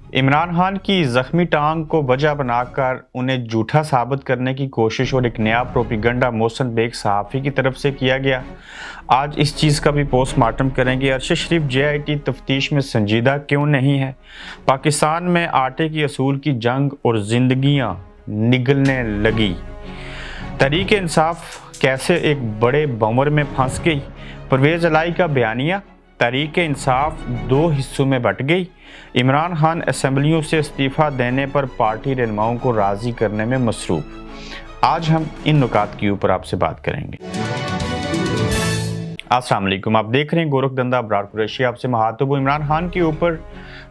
इमरान खान की जख्मी टांग को वजह बनाकर उन्हें झूठा साबित करने की कोशिश और एक नया प्रोपिगंडा मोहसिन बेग सहाफ़ी की तरफ से किया गया। आज इस चीज़ का भी पोस्टमार्टम करेंगे। अरशद शरीफ JIT तफ्तीश में संजीदा क्यों नहीं है? पाकिस्तान में आटे की असूल की जंग और जिंदगियां निगलने लगी। तहरीक इंसाफ कैसे एक बड़े बंवर में फंस गई? परवेज़ इलाही का बयानिया, तहरीक इंसाफ दो हिस्सों में बट गई। इमरान खान असेंबलियों से इस्तीफ़ा देने पर पार्टी रहनुमाओं को राज़ी करने में मसरूफ़। आज हम इन नुकात के ऊपर आपसे बात करेंगे। अस्सलाम वालेकुम, आप देख रहे हैं गोरखधंधा अबरार कुरैशी। आपसे मुखातिब हूं। इमरान खान के ऊपर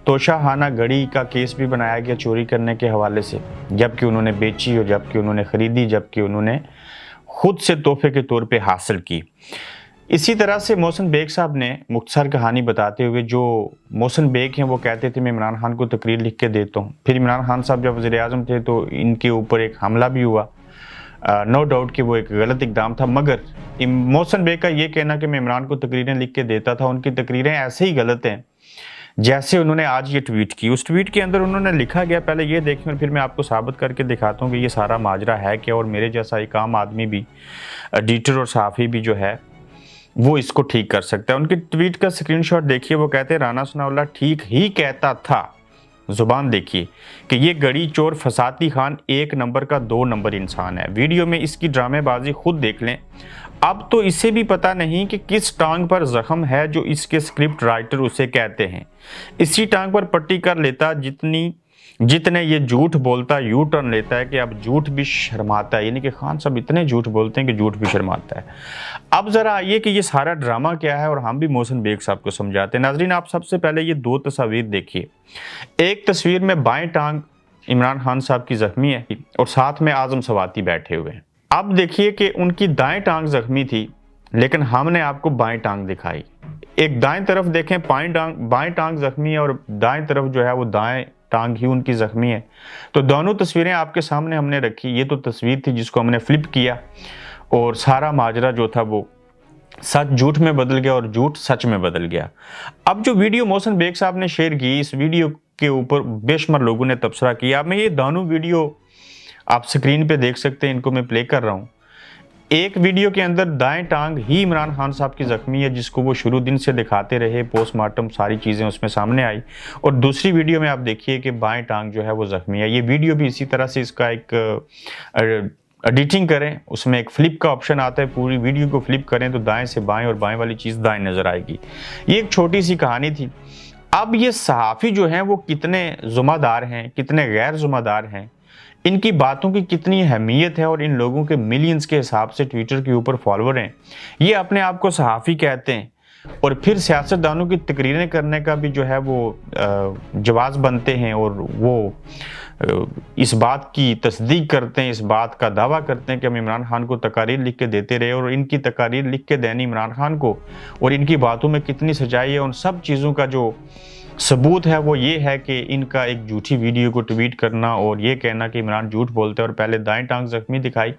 तोशाखाना घड़ी का केस भी बनाया गया चोरी करने के हवाले से, जबकि उन्होंने बेची और जबकि उन्होंने ख़रीदी, जबकि उन्होंने खुद से तोहफे के तौर पे हासिल की। इसी तरह से मोहसिन बेग साहब ने मुख्तसर कहानी बताते हुए, जो मोहसिन बेग हैं वो कहते थे मैं इमरान खान को तकरीर लिख के देता हूँ। फिर इमरान खान साहब जब वज़ीर-ए-आज़म थे तो इनके ऊपर एक हमला भी हुआ। नो डाउट कि वो एक गलत इक़दाम था, मगर मोहसिन बेग का ये कहना कि मैं इमरान को तकरीरें लिख के देता था, उनकी तकरीरें ऐसे ही गलत हैं जैसे उन्होंने आज ये ट्वीट की। उस ट्वीट के अंदर उन्होंने लिखा गया, पहले ये देखें और फिर मैं आपको साबित करके दिखाता हूँ कि ये सारा माजरा है क्या, और मेरे जैसा एक आम आदमी भी, एडिटर और सहाफ़ी भी जो है वो इसको ठीक कर सकता है। उनके ट्वीट का स्क्रीनशॉट देखिए। वो कहते हैं राना सनाउल्लाह ठीक ही कहता था, जुबान देखिए, कि ये गड़ी चोर फसाती खान एक नंबर का 2 नंबर इंसान है। वीडियो में इसकी ड्रामेबाजी खुद देख लें। अब तो इसे भी पता नहीं कि किस टांग पर जख्म है जो इसके स्क्रिप्ट राइटर उसे कहते हैं। इसी टांग पर पट्टी कर लेता जितने ये झूठ बोलता यू टर्न लेता है कि अब झूठ भी शर्माता है। यानी कि खान साहब इतने झूठ बोलते हैं कि झूठ भी शर्माता है। अब जरा आइए कि ये सारा ड्रामा क्या है और हम भी मोहसिन बेग साहब को समझाते हैं। नाजरीन, आप सबसे पहले ये 2 तस्वीर देखिए। एक तस्वीर में बाएं टांग इमरान खान साहब की जख्मी है और साथ में आजम सवाती बैठे हुए हैं। अब देखिए कि उनकी दाएं टांग जख्मी थी, लेकिन हमने आपको बाएं टांग दिखाई। एक दाएं तरफ देखें, बाएं टांग जख्मी है और दाएं तरफ जो है वो दाएं टांग ही उनकी जख्मी है। तो दोनों तस्वीरें आपके सामने हमने रखी। ये तो तस्वीर थी जिसको हमने फ्लिप किया और सारा माजरा जो था वो सच झूठ में बदल गया और झूठ सच में बदल गया। अब जो वीडियो मोहसिन बेग साहब ने शेयर की, इस वीडियो के ऊपर बेशुमार लोगों ने तबसरा किया। मैं ये दोनों वीडियो आप स्क्रीन पे देख सकते हैं, इनको मैं प्ले कर रहा हूँ। एक वीडियो के अंदर दाएं टांग ही इमरान खान साहब की जख्मी है, जिसको वो शुरू दिन से दिखाते रहे, पोस्टमार्टम सारी चीज़ें उसमें सामने आई। और दूसरी वीडियो में आप देखिए कि बाएं टांग जो है वो जख्मी है। ये वीडियो भी इसी तरह से इसका एक एडिटिंग करें, उसमें एक फ्लिप का ऑप्शन आता है। पूरी वीडियो को फ्लिप करें तो दाएं से बाएं और बाएं वाली चीज़ दाएं नज़र आएगी। ये एक छोटी सी कहानी थी। अब ये सहाफ़ी जो हैं वो कितने ज़िम्मेदार हैं, कितने गैर ज़िम्मेदार हैं, इनकी बातों की कितनी अहमियत है, और इन लोगों के मिलियंस के हिसाब से ट्विटर के ऊपर फॉलोअर हैं। ये अपने आप को सहाफ़ी कहते हैं और फिर सियासतदानों की तकरीरें करने का भी जो है वो जवाज़ बनते हैं, और वो इस बात की तस्दीक करते हैं, इस बात का दावा करते हैं कि हम इमरान खान को तकारीर लिख के देते रहे। और इनकी तकारीर लिख के देनी इमरान खान को और इनकी बातों में कितनी सच्चाई है, उन सब चीज़ों का जो सबूत है वो ये है कि इनका एक झूठी वीडियो को ट्वीट करना और ये कहना कि इमरान झूठ बोलते हैं, और पहले दाएं टांग जख्मी दिखाई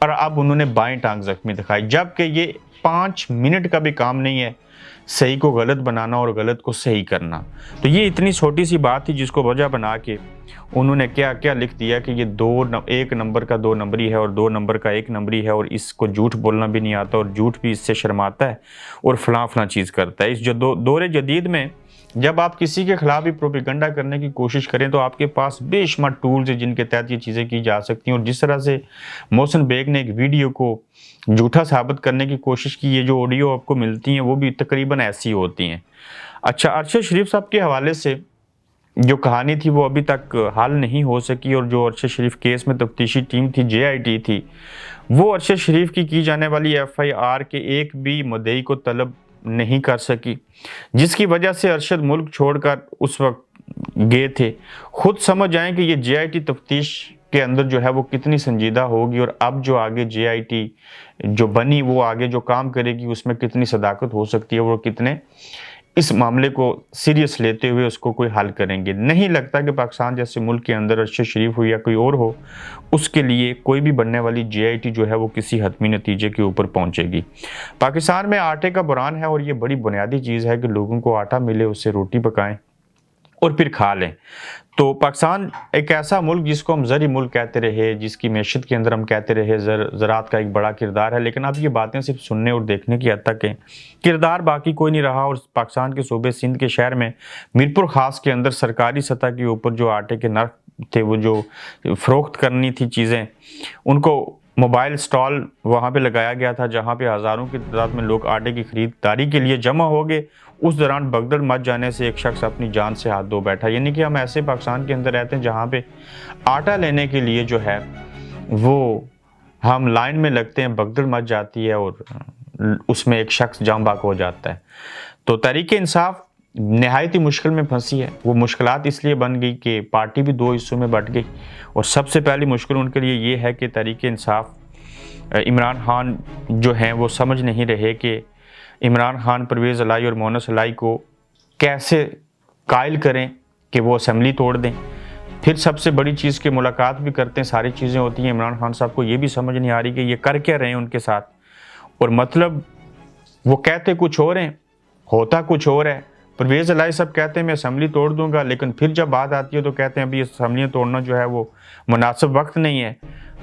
और अब उन्होंने बाएं टांग जख्मी दिखाई, जबकि ये 5 मिनट का भी काम नहीं है सही को गलत बनाना और गलत को सही करना। तो ये इतनी छोटी सी बात थी जिसको वजह बना के उन्होंने क्या क्या लिख दिया कि ये 1 नंबर का 2 नंबरी है और 2 नंबर का 1 नंबरी है, और इसको झूठ बोलना भी नहीं आता और झूठ भी इससे शर्माता है और फलां चीज़ करता है। इस जो दौरे जदीद में जब आप किसी के खिलाफ भी प्रोपेगेंडा करने की कोशिश करें तो आपके पास बेशुमार टूल्स हैं जिनके तहत ये चीज़ें की जा सकती हैं। और जिस तरह से मोहसिन बेग ने एक वीडियो को झूठा साबित करने की कोशिश की, ये जो ऑडियो आपको मिलती हैं वो भी तकरीबन ऐसी होती हैं। अच्छा, अरशद शरीफ साहब के हवाले से जो कहानी थी वो अभी तक हल नहीं हो सकी, और जो अरशद शरीफ केस में तफ्तीशी टीम थी JIT थी, वो अरशद शरीफ की जाने वाली FIR के एक भी मुद्दई को तलब नहीं कर सकी, जिसकी वजह से अरशद मुल्क छोड़कर उस वक्त गए थे। खुद समझ आए कि ये JIT तफ्तीश के अंदर जो है वो कितनी संजीदा होगी, और अब जो आगे JIT जो बनी वो आगे जो काम करेगी उसमें कितनी सदाकत हो सकती है, वो कितने इस मामले को सीरियस लेते हुए उसको कोई हल करेंगे। नहीं लगता कि पाकिस्तान जैसे मुल्क के अंदर अरशद शरीफ हो या कोई और हो, उसके लिए कोई भी बनने वाली JIT जो है वो किसी हतमी नतीजे के ऊपर पहुंचेगी। पाकिस्तान में आटे का बुरान है और ये बड़ी बुनियादी चीज़ है कि लोगों को आटा मिले, उससे रोटी पकाएं और फिर खा लें। तो पाकिस्तान एक ऐसा मुल्क जिसको हम ज़री मुल्क कहते रहे, जिसकी मैशत के अंदर हम कहते रहे ज़राअत का एक बड़ा किरदार है, लेकिन अब ये बातें सिर्फ सुनने और देखने की हद तक हैं, किरदार बाकी कोई नहीं रहा। और पाकिस्तान के सूबे सिंध के शहर में मीरपुर ख़ास के अंदर सरकारी सतह के ऊपर जो आटे के नर्क थे, वो जो फ़रोख्त करनी थी चीज़ें, उनको मोबाइल स्टॉल वहाँ पे लगाया गया था, जहाँ पे हज़ारों की तादाद में लोग आटे की ख़रीदारी के लिए जमा हो गए। उस दौरान भगदड़ मच जाने से एक शख्स अपनी जान से हाथ धो बैठा। यानी कि हम ऐसे पाकिस्तान के अंदर रहते हैं जहाँ पे आटा लेने के लिए जो है वो हम लाइन में लगते हैं, भगदड़ मच जाती है और उसमें एक शख्स जाम बाक हो जाता है। तो तहरीक इंसाफ नहायत ही मुश्किल में फंसी है। वो मुश्किलात इसलिए बन गई कि पार्टी भी दो हिस्सों में बट गई, और सबसे पहली मुश्किल उनके लिए ये है कि तहरीक इंसाफ इमरान खान जो हैं वो समझ नहीं रहे कि इमरान खान, परवेज़ इलाही और मोनस इलाही को कैसे कायल करें कि वो असेंबली तोड़ दें। फिर सबसे बड़ी चीज़ की मुलाकात भी करते हैं, सारी चीज़ें होती हैं, इमरान खान साहब को ये भी समझ नहीं आ रही कि ये कर क्या रहे हैं उनके साथ, और मतलब वो कहते कुछ और हैं, होता कुछ और है। परवेज़ इलाही साहब कहते हैं मैं असेंबली तोड़ दूंगा, लेकिन फिर जब बात आती है तो कहते हैं अभी असेंबलियाँ तोड़ना जो है वो मुनासिब वक्त नहीं है।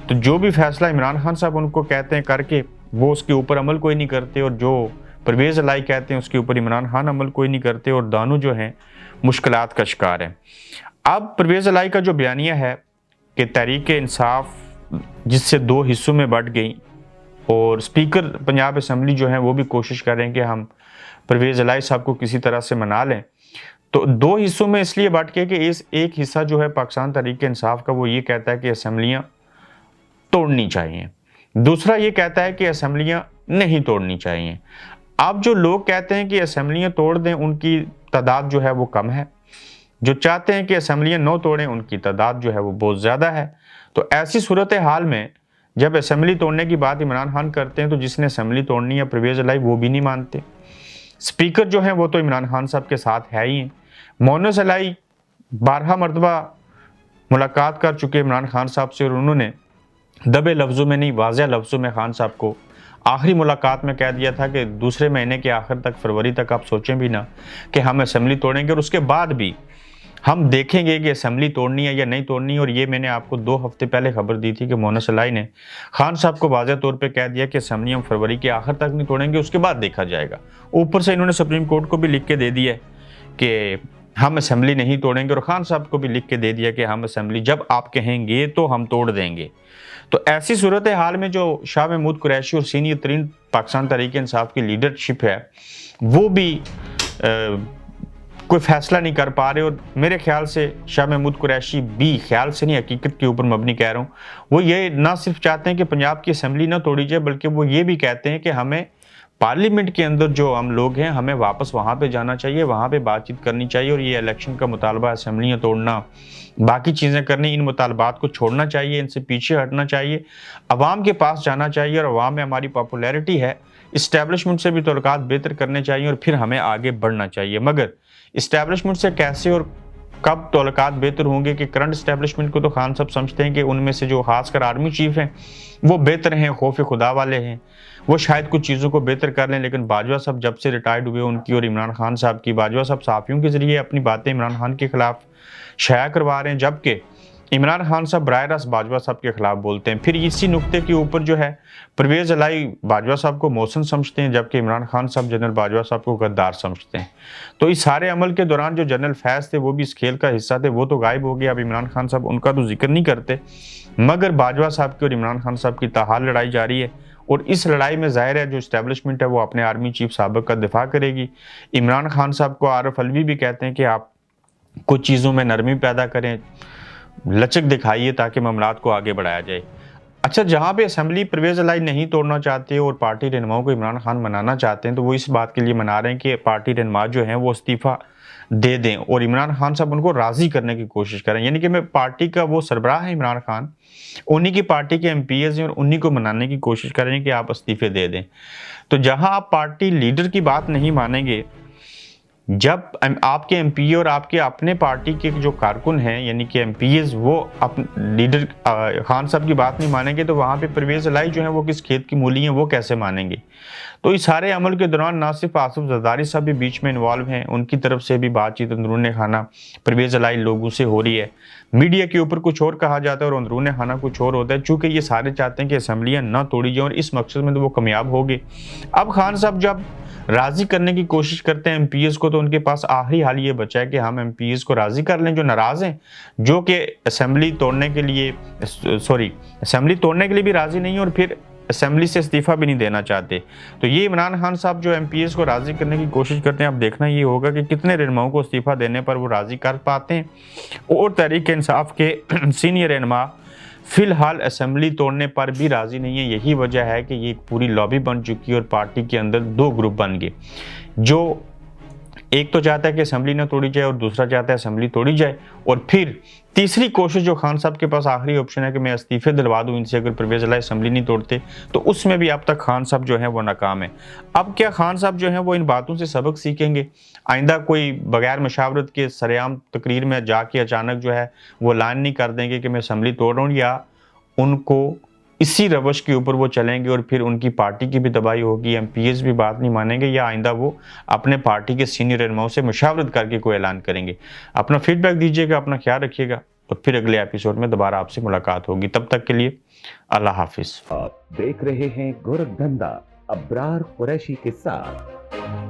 तो जो भी फैसला इमरान खान साहब उनको कहते हैं करके, वो उसके ऊपर अमल कोई नहीं करते, और जो परवेज़ इलाही कहते हैं उसके ऊपर इमरान खान अमल कोई नहीं करते, और दानू जो हैं मुश्किलात का शिकार है। अब परवेज़ इलाही का जो बयानिया है कि तहरीक इंसाफ जिससे दो हिस्सों में बट गई, और स्पीकर पंजाब असम्बली जो है वो भी कोशिश कर रहे हैं कि हम परवेज़ इलाही साहब को किसी तरह से मना लें। तो दो हिस्सों में इसलिए बट के कि इस एक हिस्सा जो है पाकिस्तान तहरीक इंसाफ का, वो ये कहता है कि असम्बलियाँ तोड़नी चाहिए, दूसरा ये कहता है कि असम्बलियाँ नहीं तोड़नी चाहिए। अब जो लोग कहते हैं कि असम्बलियाँ तोड़ दें, उनकी तादाद जो है वो कम है, जो चाहते हैं कि असम्बलियाँ न तोड़ें उनकी तादाद जो है वो बहुत ज़्यादा है। तो ऐसी सूरत हाल में जब असम्बली तोड़ने की बात इमरान खान करते हैं तो जिसने असम्बली तोड़नी है परवेज़ इलाही, वो भी नहीं मानते। स्पीकर जो हैं वो तो इमरान खान साहब के साथ है ही हैं। मोनस इलाही 12 मरतबा मुलाकात कर चुके इमरान खान साहब से, और उन्होंने दबे लफ्ज़ों में नहीं, वाज़ेह लफ्ज़ों में खान साहब को आखिरी मुलाकात में कह दिया था कि दूसरे महीने के आखिर तक, फरवरी तक आप सोचें भी ना कि हम असेंबली तोड़ेंगे, और उसके बाद भी हम देखेंगे कि असेंबली तोड़नी है या नहीं तोड़नी है। और ये मैंने आपको 2 हफ्ते पहले खबर दी थी कि मोनस इलाही ने खान साहब को वाज़ेह तौर पे कह दिया कि असेंबली हम फरवरी के आखिर तक नहीं तोड़ेंगे, उसके बाद देखा जाएगा। ऊपर से इन्होंने सुप्रीम कोर्ट को भी लिख के दे दिया है कि हम असेंबली नहीं तोड़ेंगे, और खान साहब को भी लिख के दे दिया कि हम असेंबली जब आप कहेंगे तो हम तोड़ देंगे। तो ऐसी सूरत हाल में जो शाह महमूद कुरैशी और सीनियर तरीन पाकिस्तान तहरीक इंसाफ की लीडरशिप है, वो भी कोई फैसला नहीं कर पा रहे। और मेरे ख्याल से शाह महमूद कुरैशी भी, ख्याल से नहीं हकीकत के ऊपर मबनी कह रहा हूँ, वो ये ना सिर्फ चाहते हैं कि पंजाब की असेंबली ना तोड़ी जाए, बल्कि वो ये भी कहते हैं कि हमें पार्लियामेंट के अंदर जो हम लोग हैं, हमें वापस वहाँ पे जाना चाहिए, वहाँ पे बातचीत करनी चाहिए, और ये इलेक्शन का मुतालबा, असेंबलियाँ तोड़ना, बाकी चीज़ें करनी, इन मुतालबात को छोड़ना चाहिए, इनसे पीछे हटना चाहिए, अवाम के पास जाना चाहिए, और अवाम में हमारी पॉपुलैरिटी है, इस्टेब्लिशमेंट से भी तल्लुकात बेहतर करने चाहिए, और फिर हमें आगे बढ़ना चाहिए। मगर इस्टेब्लिशमेंट से कैसे और कब तल्लुकात बेहतर होंगे कि करंट इस्टेब्लिशमेंट को तो खान साहब समझते हैं कि उनमें से जो खासकर आर्मी चीफ हैं वो बेहतर हैं, खौफ खुदा वाले हैं, वो शायद कुछ चीज़ों को बेहतर कर लें। लेकिन बाजवा साहब जब से रिटायर्ड हुए उनकी और इमरान खान साहब की, बाजवा साहब सहाफ़ियों के ज़रिए अपनी बातें इमरान खान के खिलाफ शाया करवा रहे हैं, जबकि इमरान खान साहब बराह रास्त बाजवा साहब के खिलाफ बोलते हैं। फिर इसी नुक्ते के ऊपर जो है परवेज़ इलाही बाजवा साहब को मौसन समझते हैं, जबकि इमरान खान साहब जनरल बाजवा साहब को गद्दार समझते हैं। तो इस सारे अमल के दौरान जो जनरल फैज़ थे वो भी इस खेल का हिस्सा थे, वो तो गायब हो गए। अब इमरान खान साहब उनका तो जिक्र नहीं करते, मगर बाजवा साहब की और इमरान खान साहब की ताहाल लड़ाई जारी है, और इस लड़ाई में ज़ाहिर है जो इस्टेब्लिशमेंट है वो अपने आर्मी चीफ साहब का दिफा करेगी। इमरान खान साहब को आरिफ अलवी भी कहते हैं कि आप कुछ चीज़ों में नरमी पैदा करें, लचक दिखाइए ताकि मामलात को आगे बढ़ाया जाए। अच्छा, जहाँ पे असेंबली परवेज़ इलाही नहीं तोड़ना चाहते और पार्टी रहनुमाओं को इमरान खान मनाना चाहते हैं, तो वो इस बात के लिए मना रहे हैं कि पार्टी रहनुमा जो हैं वो इस्तीफ़ा दे दें और इमरान खान साहब उनको राज़ी करने की कोशिश करें। यानी कि मैं पार्टी का वो सरबराह है इमरान खान, उन्हीं की पार्टी के MPs हैं और उन्हीं को मनाने की कोशिश करें कि आप इस्तीफ़े दे दें। तो जहाँ आप पार्टी लीडर की बात नहीं मानेंगे, जब आपके एमपी और आपके अपने पार्टी के जो कारकुन हैं यानी कि एमपीएस वो लीडर खान साहब की बात नहीं मानेंगे तो वहाँ पे परवेज इलाही जो है वो किस खेत की मूली हैं वो कैसे मानेंगे। तो इस सारे अमल के दौरान ना सिर्फ आसिफ जरदारी साहब भी बीच में इन्वॉल्व हैं, उनकी तरफ से भी बातचीत अंदरूनी खाना परवेज इलाही लोगों से हो रही है। मीडिया के ऊपर कुछ और कहा जाता है और अंदरूनी खाना कुछ और होता है। चूंकि ये सारे चाहते हैं कि असम्बलियाँ ना तोड़ी जाए और इस मकसद में तो वो कामयाब हो गए। अब खान साहब जब राजी करने की कोशिश करते हैं एमपीएस को तो उनके पास आखिरी हाल ये बचा है कि हम एमपीएस को राजी कर लें जो नाराज हैं, जो कि असेंबली तोड़ने के लिए भी राजी नहीं है और फिर असेंबली से इस्तीफा भी नहीं देना चाहते। तो ये इमरान खान साहब जो एमपीएस को राजी करने की कोशिश करते हैं, अब देखना ये होगा कि कितने रहनुमाओं को इस्तीफा देने पर वो राजी कर पाते हैं। और तहरीक इंसाफ के सीनियर रहनुमा फिलहाल असेंबली तोड़ने पर भी राजी नहीं है। यही वजह है कि ये एक पूरी लॉबी बन चुकी है और पार्टी के अंदर दो ग्रुप बन गए, जो एक तो चाहता है कि असेंबली ना तोड़ी जाए और दूसरा चाहता है असेंबली तोड़ी जाए। और फिर तीसरी कोशिश जो खान साहब के पास आखिरी ऑप्शन है कि मैं इस्तीफे दिलवा दूं इनसे अगर परवेज इलाही असेंबली नहीं तोड़ते, तो उसमें भी अब तक खान साहब जो है वो नाकाम है। अब क्या खान साहब जो है वो इन बातों से सबक सीखेंगे, आइंदा कोई बगैर मशावरत के सरेआम तकरीर में जाके अचानक जो है वो ऐलान नहीं कर देंगे कि मैं असेंबली तोड़ रहा हूँ, या उनको इसी रवश के ऊपर वो चलेंगे और फिर उनकी पार्टी की भी तबाही होगी, एमपीएस भी बात नहीं मानेंगे, या आइंदा वो अपने पार्टी के सीनियर रहनुमाओं से मशावरत करके कोई ऐलान करेंगे। अपना फीडबैक दीजिएगा, अपना ख्याल रखिएगा और फिर अगले एपिसोड में दोबारा आपसे मुलाकात होगी। तब तक के लिए अल्लाह हाफिज। आप देख रहे हैं गोरखधंधा अब्रार कुरैशी के साथ।